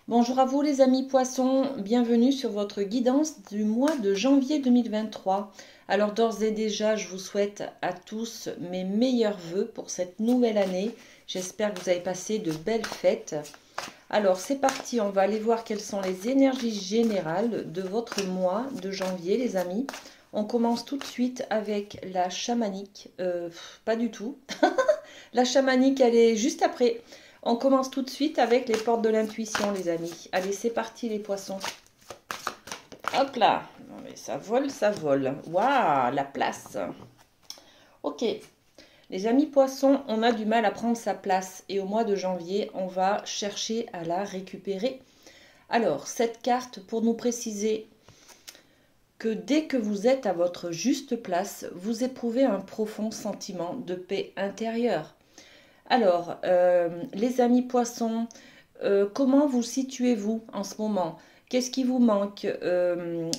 Bonjour à vous les amis poissons, bienvenue sur votre guidance du mois de janvier 2023. Alors d'ores et déjà, je vous souhaite à tous mes meilleurs vœux pour cette nouvelle année. J'espère que vous avez passé de belles fêtes. Alors c'est parti, on va aller voir quelles sont les énergies générales de votre mois de janvier les amis. On commence tout de suite avec la chamanique. Pas du tout. La chamanique, elle est juste après. On commence tout de suite avec les portes de l'intuition, les amis. Allez, c'est parti, les poissons. Hop là. Non, mais ça vole, ça vole. Waouh, la place. Ok. Les amis poissons, on a du mal à prendre sa place. Et au mois de janvier, on va chercher à la récupérer. Alors, cette carte, pour nous préciser que dès que vous êtes à votre juste place, vous éprouvez un profond sentiment de paix intérieure. Alors, les amis poissons, comment vous situez-vous en ce moment? Qu'est-ce qui vous manque? Là,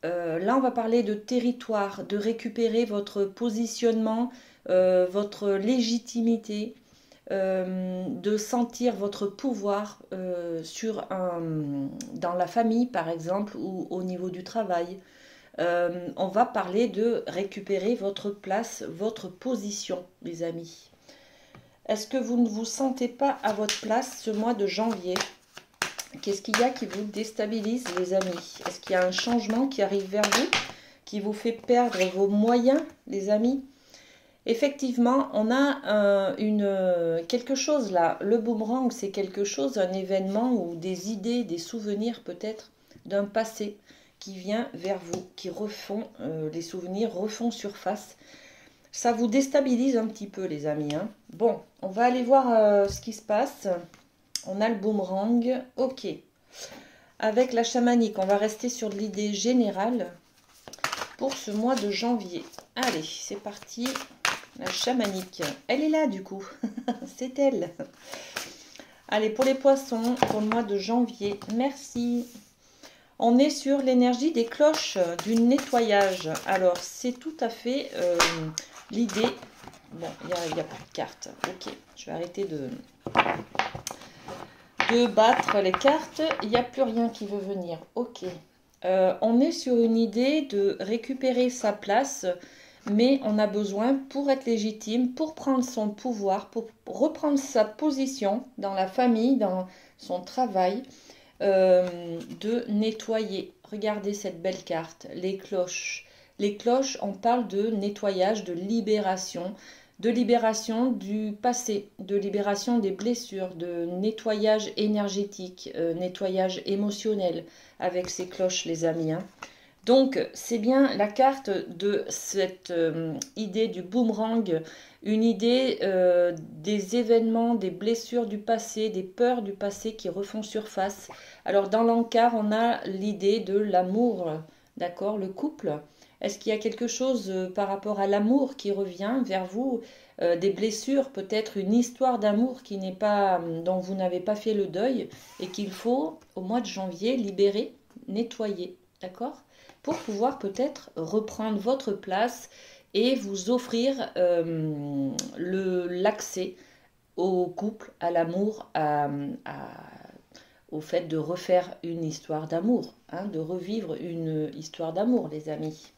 on va parler de territoire, de récupérer votre positionnement, votre légitimité, de sentir votre pouvoir dans la famille, par exemple, ou au niveau du travail. On va parler de récupérer votre place, votre position, les amis. Est-ce que vous ne vous sentez pas à votre place ce mois de janvier? Qu'est-ce qu'il y a qui vous déstabilise, les amis? Est-ce qu'il y a un changement qui arrive vers vous, qui vous fait perdre vos moyens, les amis? Effectivement, on a quelque chose là. Le boomerang, c'est quelque chose, un événement ou des idées, des souvenirs peut-être d'un passé qui vient vers vous, qui refont, les souvenirs refont surface. Ça vous déstabilise un petit peu, les amis. Hein. Bon, on va aller voir ce qui se passe. On a le boomerang. Ok. Avec la chamanique, on va rester sur l'idée générale pour ce mois de janvier. Allez, c'est parti. La chamanique. Elle est là, du coup. C'est elle. Allez, pour les poissons, pour le mois de janvier. Merci. On est sur l'énergie des cloches, du nettoyage. Alors, c'est tout à fait l'idée. Bon, il n'y a plus de cartes. Ok, je vais arrêter de battre les cartes. Il n'y a plus rien qui veut venir. Ok. On est sur une idée de récupérer sa place, mais on a besoin, pour être légitime, pour prendre son pouvoir, pour reprendre sa position dans la famille, dans son travail, de nettoyer. Regardez cette belle carte, les cloches. Les cloches, on parle de nettoyage, de libération du passé, de libération des blessures, de nettoyage énergétique, nettoyage émotionnel avec ces cloches, les amis. Hein. Donc, c'est bien la carte de cette idée du boomerang, une idée des événements, des blessures du passé, des peurs du passé qui refont surface. Alors, dans l'encart, on a l'idée de l'amour, d'accord, le couple. Est-ce qu'il y a quelque chose par rapport à l'amour qui revient vers vous, des blessures, peut-être une histoire d'amour qui n'est pas, dont vous n'avez pas fait le deuil et qu'il faut, au mois de janvier, libérer, nettoyer, d'accord? Pour pouvoir peut-être reprendre votre place et vous offrir l'accès au couple, à l'amour, au fait de refaire une histoire d'amour, hein, de revivre une histoire d'amour, les amis.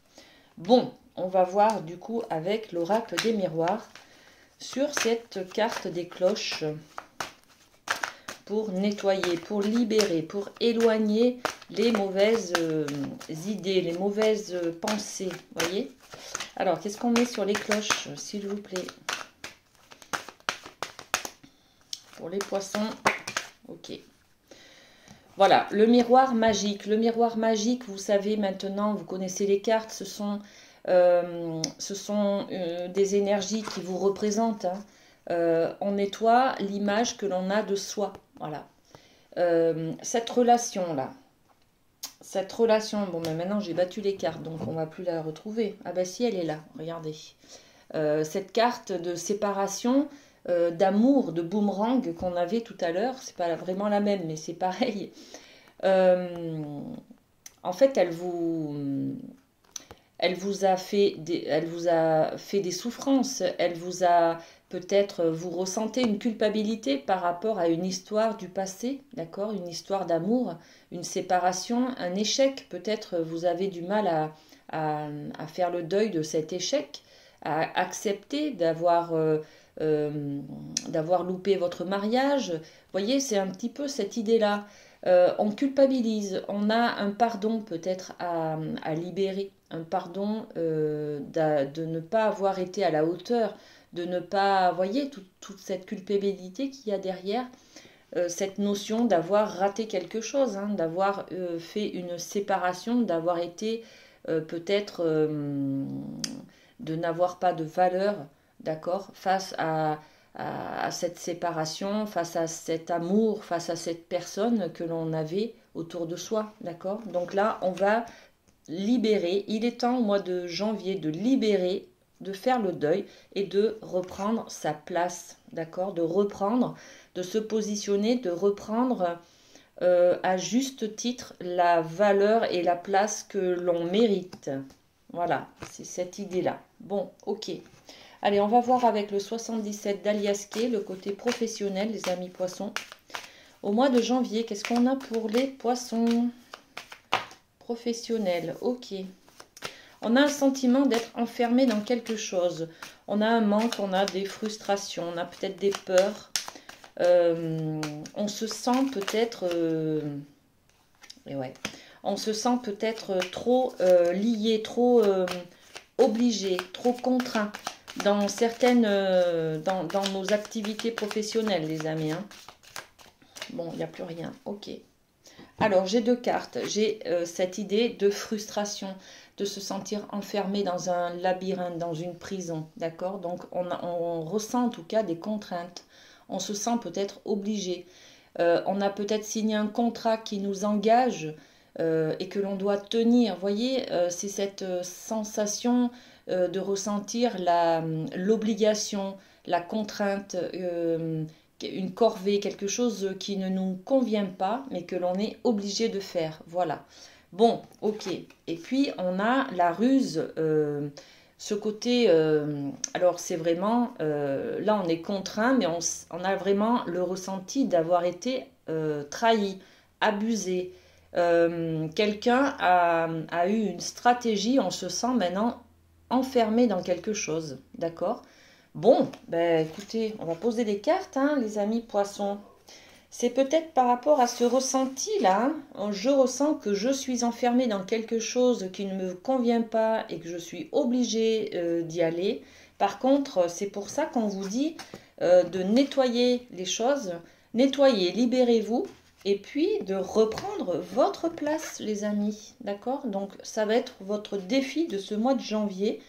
Bon, on va voir du coup avec l'oracle des miroirs sur cette carte des cloches pour nettoyer, pour libérer, pour éloigner les mauvaises idées, les mauvaises pensées, voyez. Alors, qu'est-ce qu'on met sur les cloches, s'il vous plaît? Pour les poissons, ok. Voilà, le miroir magique. Le miroir magique, vous savez maintenant, vous connaissez les cartes, ce sont des énergies qui vous représentent. Hein. On nettoie l'image que l'on a de soi. Voilà. Cette relation-là, bon, mais maintenant j'ai battu les cartes, donc on ne va plus la retrouver. Ah bah si, elle est là, regardez. Cette carte de séparation, d'amour, de boomerang qu'on avait tout à l'heure, c'est pas vraiment la même, mais c'est pareil. En fait, elle vous a fait des souffrances, elle vous a Peut-être vous ressentez une culpabilité par rapport à une histoire du passé, d'accord? Une histoire d'amour, une séparation, un échec. Peut-être vous avez du mal à faire le deuil de cet échec, à accepter d'avoir loupé votre mariage. Vous voyez, c'est un petit peu cette idée-là. On culpabilise, on a un pardon peut-être à libérer, un pardon de ne pas avoir été à la hauteur, de ne pas, voyez, toute cette culpabilité qu'il y a derrière, cette notion d'avoir raté quelque chose, hein, d'avoir fait une séparation, d'avoir été peut-être de n'avoir pas de valeur, d'accord, face à cette séparation, face à cet amour, face à cette personne que l'on avait autour de soi, d'accord. Donc là, on va libérer, il est temps au mois de janvier de libérer, de faire le deuil et de reprendre sa place, d'accord, de reprendre, de se positionner, de reprendre à juste titre la valeur et la place que l'on mérite. Voilà, c'est cette idée-là. Bon, ok. Allez, on va voir avec le 77 d'Aliasqué, le côté professionnel, les amis poissons. Au mois de janvier, qu'est-ce qu'on a pour les poissons professionnels? Ok. On a un sentiment d'être enfermé dans quelque chose. On a un manque, on a des frustrations, on a peut-être des peurs. On se sent peut-être... ouais. On se sent peut-être trop lié, trop obligé, trop contraint dans certaines, dans nos activités professionnelles, les amis. Hein. Bon, il n'y a plus rien. Ok. Alors, j'ai deux cartes. J'ai cette idée de frustration, de se sentir enfermé dans un labyrinthe, dans une prison. D'accord? Donc, on ressent en tout cas des contraintes. On se sent peut-être obligé. On a peut-être signé un contrat qui nous engage et que l'on doit tenir. Vous voyez, c'est cette sensation de ressentir l'obligation, la contrainte, une corvée, quelque chose qui ne nous convient pas, mais que l'on est obligé de faire. Voilà. Bon, ok. Et puis, on a la ruse, ce côté... alors, c'est vraiment... là, on est contraint, mais on a vraiment le ressenti d'avoir été trahi, abusé. Quelqu'un a eu une stratégie, on se sent maintenant enfermé dans quelque chose. D'accord ? Bon, ben écoutez, on va poser des cartes, hein, les amis poissons. C'est peut-être par rapport à ce ressenti-là. Hein. Je ressens que je suis enfermée dans quelque chose qui ne me convient pas et que je suis obligée d'y aller. Par contre, c'est pour ça qu'on vous dit de nettoyer les choses. Nettoyez, libérez-vous. Et puis de reprendre votre place, les amis. D'accord? Donc, ça va être votre défi de ce mois de janvier.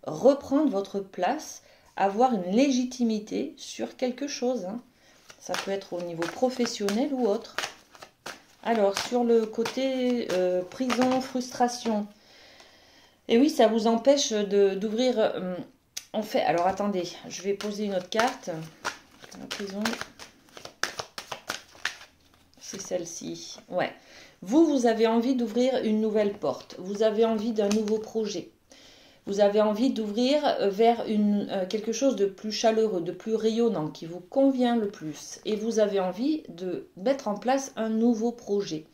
Reprendre votre place. Avoir une légitimité sur quelque chose. Hein. Ça peut être au niveau professionnel ou autre. Alors, sur le côté prison, frustration. Et oui, ça vous empêche d'ouvrir... en fait, alors attendez, je vais poser une autre carte. La prison. C'est celle-ci. Ouais. Vous avez envie d'ouvrir une nouvelle porte. Vous avez envie d'un nouveau projet. Vous avez envie d'ouvrir vers quelque chose de plus chaleureux, de plus rayonnant, qui vous convient le plus. Et vous avez envie de mettre en place un nouveau projet.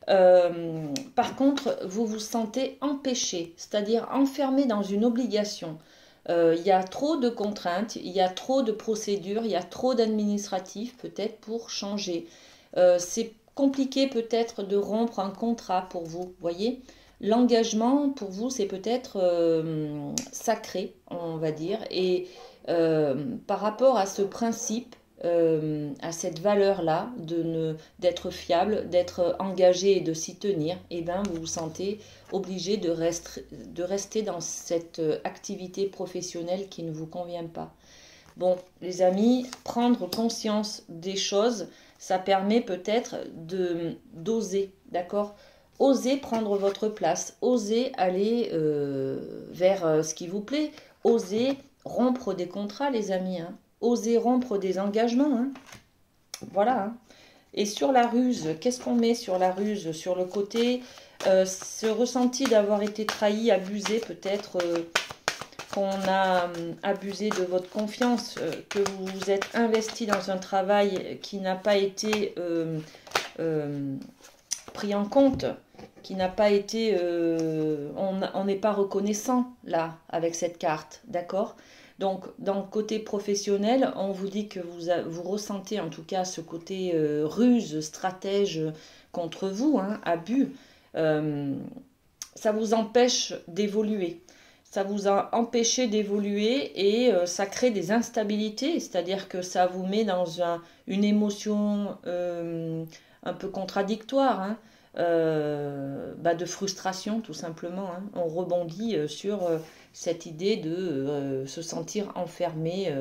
Par contre, vous vous sentez empêché, c'est-à-dire enfermé dans une obligation. Il y a trop de contraintes, il y a trop de procédures, il y a trop d'administratifs peut-être pour changer. C'est compliqué peut-être de rompre un contrat pour vous, voyez ? L'engagement, pour vous, c'est peut-être sacré, on va dire. Et par rapport à ce principe, à cette valeur-là, d'être fiable, d'être engagé et de s'y tenir, eh ben, vous vous sentez obligé de rester dans cette activité professionnelle qui ne vous convient pas. Bon, les amis, prendre conscience des choses, ça permet peut-être d'oser, d'accord ? Osez prendre votre place, osez aller vers ce qui vous plaît, osez rompre des contrats, les amis, hein. Osez rompre des engagements. Hein. Voilà. Hein. Et sur la ruse, qu'est-ce qu'on met sur la ruse? Sur le côté, ce ressenti d'avoir été trahi, abusé, peut-être qu'on a abusé de votre confiance, que vous vous êtes investi dans un travail qui n'a pas été pris en compte, qui n'a pas été... on n'est pas reconnaissant là avec cette carte, d'accord? Donc dans le côté professionnel, on vous dit que vous ressentez en tout cas ce côté ruse, stratège contre vous, hein, abus. Ça vous empêche d'évoluer. Ça vous a empêché d'évoluer et ça crée des instabilités, c'est-à-dire que ça vous met dans une émotion un peu contradictoire, hein, de frustration tout simplement, hein. On rebondit sur cette idée de se sentir enfermé,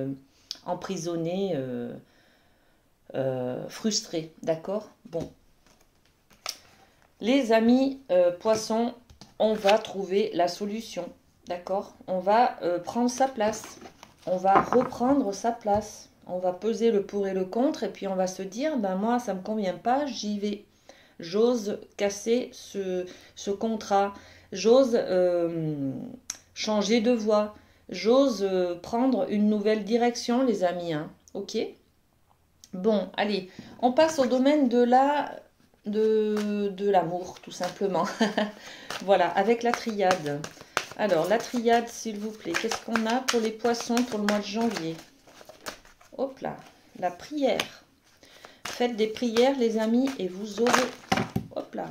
emprisonné, frustré, d'accord? Bon. Les amis poissons, on va trouver la solution, d'accord? On va prendre sa place, on va reprendre sa place, on va peser le pour et le contre et puis on va se dire, ben moi ça ne me convient pas, j'y vais. J'ose casser ce contrat, j'ose changer de voie, j'ose prendre une nouvelle direction les amis, hein, ok? Bon, allez, on passe au domaine de l'amour, tout simplement. Voilà, avec la triade. Alors, la triade, s'il vous plaît, qu'est-ce qu'on a pour les poissons pour le mois de janvier? Hop là, la prière. Faites des prières, les amis, et vous aurez... Hop là.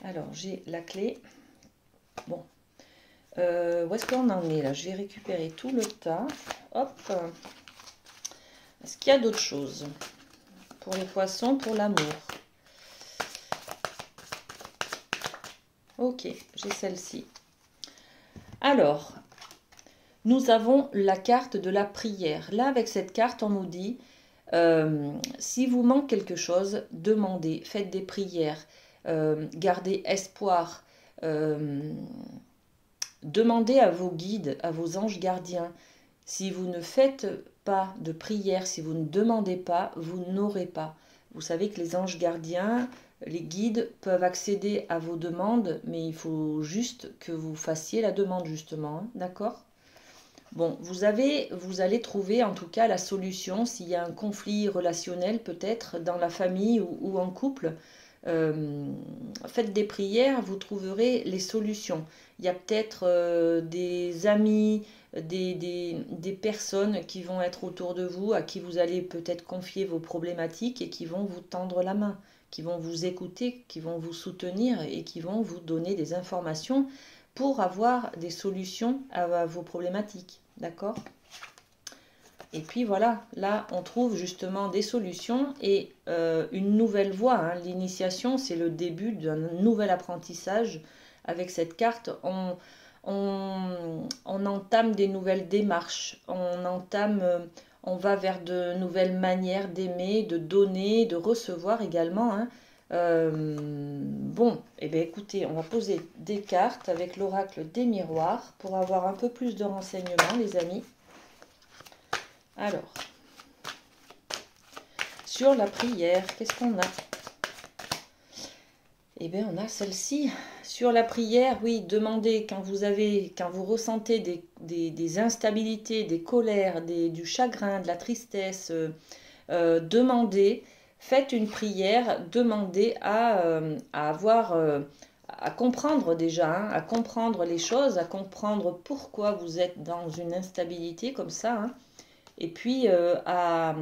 Alors, j'ai la clé. Bon. Où est-ce qu'on en est, là? Je vais récupérer tout le tas. Hop. Est-ce qu'il y a d'autres choses pour les poissons, pour l'amour? Ok, j'ai celle-ci. Alors, nous avons la carte de la prière. Là, avec cette carte, on nous dit, si vous manque quelque chose, demandez, faites des prières, gardez espoir, demandez à vos guides, à vos anges gardiens. Si vous ne faites pas de prière, si vous ne demandez pas, vous n'aurez pas. Vous savez que les anges gardiens, les guides peuvent accéder à vos demandes, mais il faut juste que vous fassiez la demande justement, hein, d'accord? Bon, vous allez trouver en tout cas la solution s'il y a un conflit relationnel peut-être dans la famille ou en couple. Faites des prières, vous trouverez les solutions. Il y a peut-être des amis, des personnes qui vont être autour de vous, à qui vous allez peut-être confier vos problématiques et qui vont vous tendre la main, qui vont vous écouter, qui vont vous soutenir et qui vont vous donner des informations pour avoir des solutions à vos problématiques. D'accord? Et puis voilà, là on trouve justement des solutions et une nouvelle voie, hein. L'initiation, c'est le début d'un nouvel apprentissage. Avec cette carte, on entame des nouvelles démarches, on va vers de nouvelles manières d'aimer, de donner, de recevoir également, hein. Bon, et bien écoutez, on va poser des cartes avec l'oracle des miroirs pour avoir un peu plus de renseignements, les amis. Alors, sur la prière, qu'est-ce qu'on a? Eh bien, on a celle-ci. Sur la prière, oui, demandez quand vous ressentez des instabilités, des colères, du chagrin, de la tristesse, demandez. Faites une prière, demandez à comprendre déjà, hein, à comprendre les choses, à comprendre pourquoi vous êtes dans une instabilité comme ça, hein, et puis à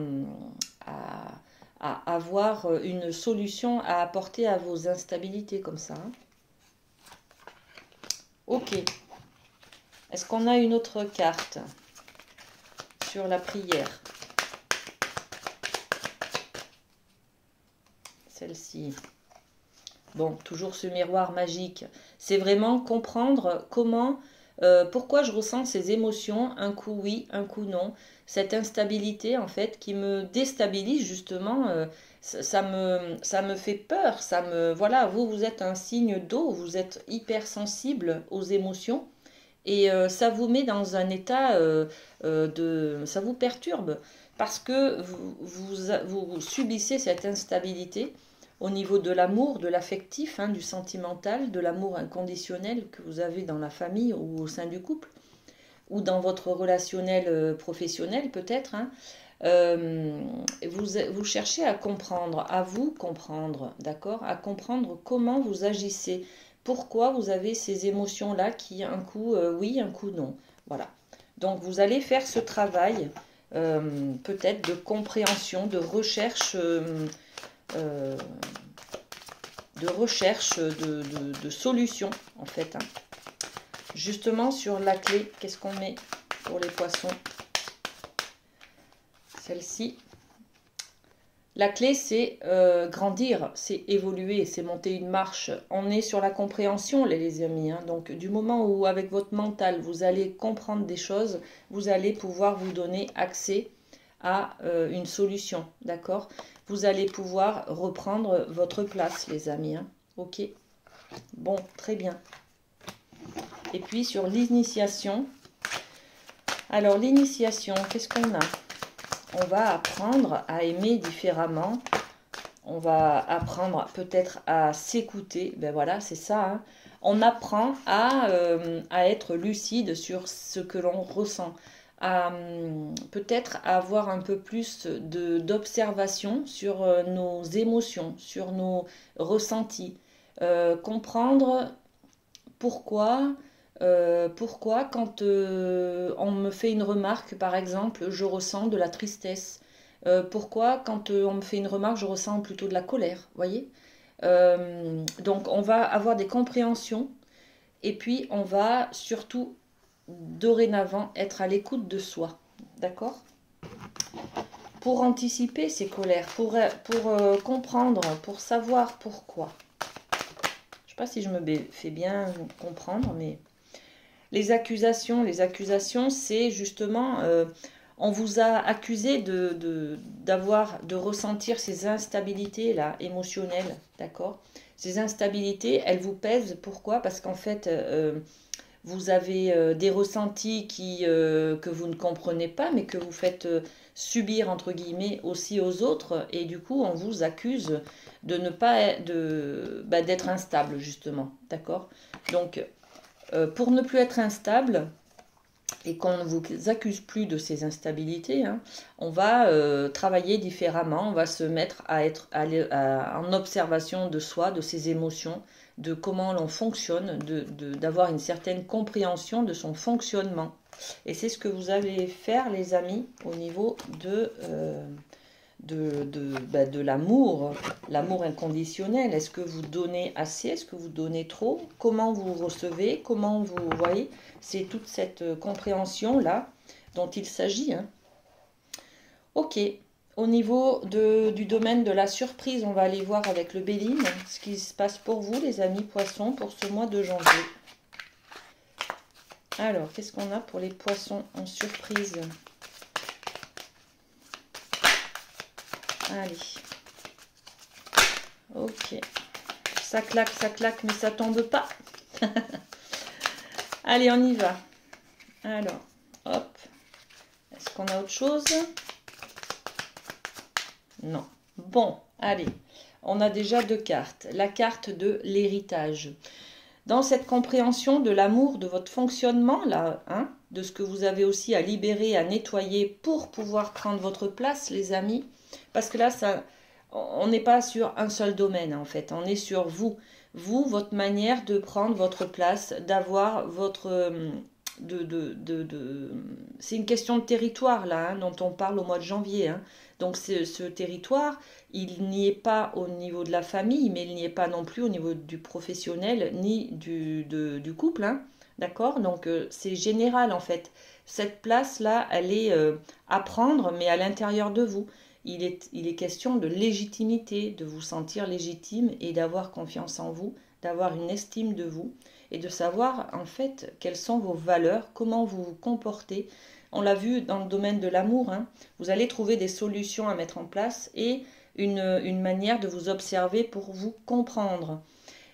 avoir une solution à apporter à vos instabilités comme ça, hein. Ok. Est-ce qu'on a une autre carte sur la prière? Celle-ci. Bon, toujours ce miroir magique. C'est vraiment comprendre pourquoi je ressens ces émotions, un coup oui, un coup non. Cette instabilité, en fait, qui me déstabilise, justement, ça me fait peur. Voilà, vous êtes un signe d'eau, vous êtes hypersensible aux émotions. Et ça vous met dans un état ça vous perturbe. Parce que vous subissez cette instabilité au niveau de l'amour, de l'affectif, du sentimental, de l'amour inconditionnel que vous avez dans la famille ou au sein du couple. ou dans votre relationnel professionnel peut-être, hein, vous cherchez à comprendre, à vous comprendre, d'accord? À comprendre comment vous agissez, pourquoi vous avez ces émotions-là qui un coup oui, un coup non. Voilà. Donc vous allez faire ce travail peut-être de compréhension, euh, de recherche de solutions en fait, hein. Justement sur la clé, qu'est-ce qu'on met pour les poissons? Celle-ci. La clé, c'est grandir, c'est évoluer, c'est monter une marche. On est sur la compréhension, les amis, hein. Donc, du moment où, avec votre mental, vous allez comprendre des choses, vous allez pouvoir vous donner accès à une solution, d'accord? Vous allez pouvoir reprendre votre place, les amis, hein. Ok? Bon, très bien. Et puis, sur l'initiation. Alors, l'initiation, qu'est-ce qu'on a? On va apprendre à aimer différemment. On va apprendre peut-être à s'écouter. Ben voilà, c'est ça, hein. On apprend à être lucide sur ce que l'on ressent. À peut-être avoir un peu plus d'observation sur nos émotions, sur nos ressentis. Comprendre pourquoi quand on me fait une remarque, par exemple, je ressens de la tristesse. Pourquoi quand on me fait une remarque, je ressens plutôt de la colère, voyez. Donc on va avoir des compréhensions et puis on va surtout dorénavant être à l'écoute de soi, d'accord? Pour anticiper ces colères, pour comprendre, pour savoir pourquoi. Je ne sais pas si je me fais bien comprendre, mais... Les accusations, c'est justement, on vous a accusé de ressentir ces instabilités là, émotionnelles, d'accord? Ces instabilités, elles vous pèsent. Pourquoi? Parce qu'en fait, vous avez des ressentis que vous ne comprenez pas, mais que vous faites subir, entre guillemets, aussi aux autres. Et du coup, on vous accuse de ne pas d'être instable, justement, d'accord? Donc, pour ne plus être instable et qu'on ne vous accuse plus de ces instabilités, hein, on va travailler différemment, on va se mettre à être en observation de soi, de ses émotions, de comment l'on fonctionne, d'avoir une certaine compréhension de son fonctionnement. Et c'est ce que vous allez faire, les amis, au niveau de l'amour, l'amour inconditionnel. Est-ce que vous donnez assez? Est-ce que vous donnez trop? Comment vous recevez? Comment vous voyez? C'est toute cette compréhension-là dont il s'agit, hein. Ok, au niveau du domaine de la surprise, on va aller voir avec le Béline ce qui se passe pour vous, les amis poissons, pour ce mois de janvier. Alors, qu'est-ce qu'on a pour les poissons en surprise? Allez. Ok. Ça claque, mais ça tombe pas. Allez, on y va. Alors, hop. Est-ce qu'on a autre chose? Non. Bon, allez. On a déjà deux cartes. La carte de l'héritage. Dans cette compréhension de l'amour, de votre fonctionnement, là, hein, de ce que vous avez aussi à libérer, à nettoyer pour pouvoir prendre votre place, les amis. Parce que là, on n'est pas sur un seul domaine, en fait. On est sur vous. Vous, votre manière de prendre votre place, d'avoir votre... C'est une question de territoire, là, hein, dont on parle au mois de janvier, hein. Donc, ce territoire, il n'y est pas au niveau de la famille, mais il n'y est pas non plus au niveau du professionnel, ni du couple, hein. D'accord? Donc, c'est général, en fait. Cette place-là, elle est à prendre, mais à l'intérieur de vous. Il est question de légitimité, de vous sentir légitime et d'avoir confiance en vous, d'avoir une estime de vous et de savoir en fait quelles sont vos valeurs, comment vous vous comportez. On l'a vu dans le domaine de l'amour, hein, vous allez trouver des solutions à mettre en place et une manière de vous observer pour vous comprendre.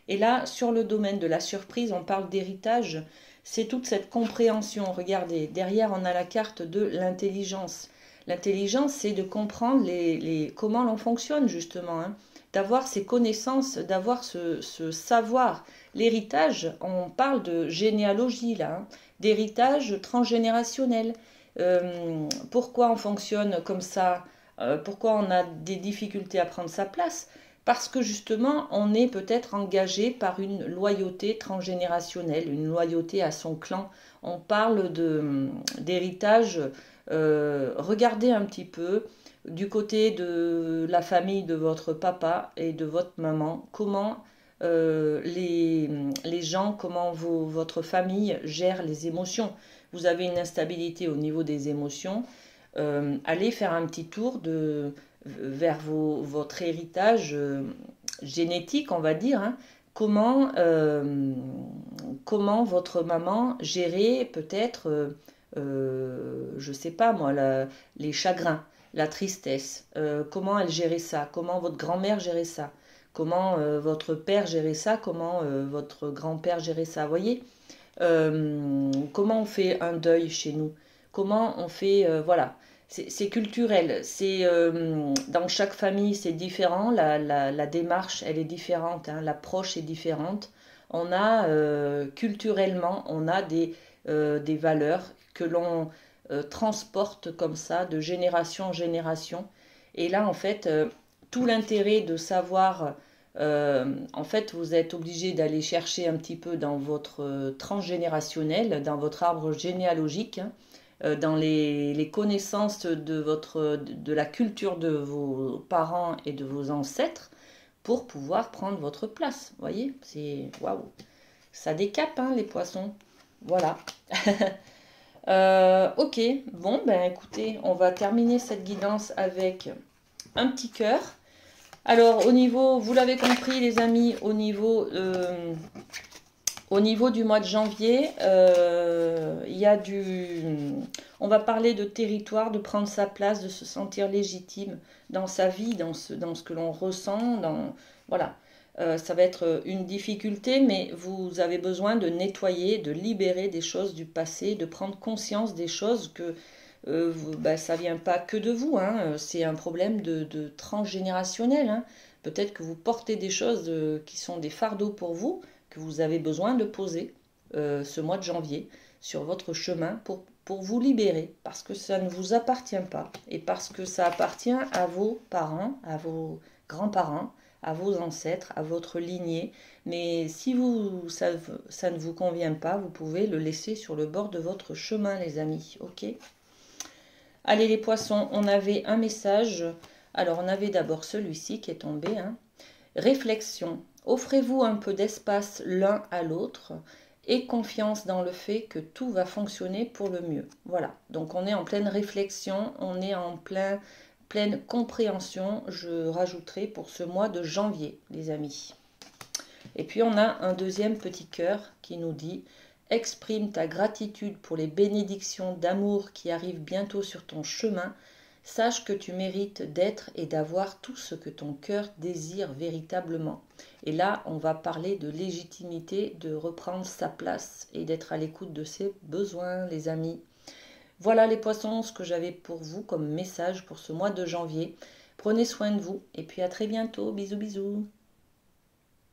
Et là, sur le domaine de la surprise, on parle d'héritage, c'est toute cette compréhension. Regardez, derrière on a la carte de l'intelligence. L'intelligence, c'est de comprendre comment l'on fonctionne, justement, hein. d'avoir ces connaissances, d'avoir ce savoir. L'héritage, on parle de généalogie là, hein, d'héritage transgénérationnel. Pourquoi on fonctionne comme ça? Pourquoi on a des difficultés à prendre sa place? Parce que justement, on est peut-être engagé par une loyauté transgénérationnelle, une loyauté à son clan. On parle d'héritage. Regardez un petit peu du côté de la famille de votre papa et de votre maman, comment les gens, comment votre famille gère les émotions. Vous avez une instabilité au niveau des émotions. Allez faire un petit tour vers votre héritage génétique, on va dire, hein. Comment votre maman gérait peut-être, je sais pas moi, les chagrins, la tristesse, comment elle gérait ça, comment votre grand-mère gérait ça, comment votre père gérait ça, comment votre grand-père gérait ça, vous voyez. Comment on fait un deuil chez nous, comment on fait, voilà, c'est culturel, dans chaque famille c'est différent, la démarche elle est différente, hein, l'approche est différente. On a culturellement, on a des valeurs que l'on transporte comme ça de génération en génération. Et là en fait, tout l'intérêt de savoir, en fait, vous êtes obligé d'aller chercher un petit peu dans votre transgénérationnel, dans votre arbre généalogique, hein, dans les connaissances de la culture de vos parents et de vos ancêtres pour pouvoir prendre votre place. Vous voyez, c'est waouh, ça décape, hein, les poissons. Voilà. Ok, bon, ben écoutez, on va terminer cette guidance avec un petit cœur. Alors, au niveau, vous l'avez compris, les amis, au niveau du mois de janvier, il y a on va parler de territoire, de prendre sa place, de se sentir légitime dans sa vie, dans ce que l'on ressent. Voilà, ça va être une difficulté, mais vous avez besoin de nettoyer, de libérer des choses du passé, de prendre conscience des choses que ça vient pas que de vous, hein, c'est un problème de transgénérationnel, hein. Peut-être que vous portez des choses qui sont des fardeaux pour vous, que vous avez besoin de poser ce mois de janvier sur votre chemin pour vous libérer, parce que ça ne vous appartient pas, et parce que ça appartient à vos parents, à vos grands-parents, à vos ancêtres, à votre lignée. Mais si ça ne vous convient pas, vous pouvez le laisser sur le bord de votre chemin, les amis, ok? Allez les poissons, on avait un message. Alors on avait d'abord celui-ci qui est tombé, hein. Réflexion. Offrez-vous un peu d'espace l'un à l'autre et confiance dans le fait que tout va fonctionner pour le mieux. Voilà, donc on est en pleine réflexion, on est en pleine compréhension, je rajouterai pour ce mois de janvier, les amis. Et puis on a un deuxième petit cœur qui nous dit « Exprime ta gratitude pour les bénédictions d'amour qui arrivent bientôt sur ton chemin. Sache que tu mérites d'être et d'avoir tout ce que ton cœur désire véritablement. » Et là, on va parler de légitimité, de reprendre sa place et d'être à l'écoute de ses besoins, les amis. Voilà les poissons, ce que j'avais pour vous comme message pour ce mois de janvier. Prenez soin de vous et puis à très bientôt. Bisous, bisous.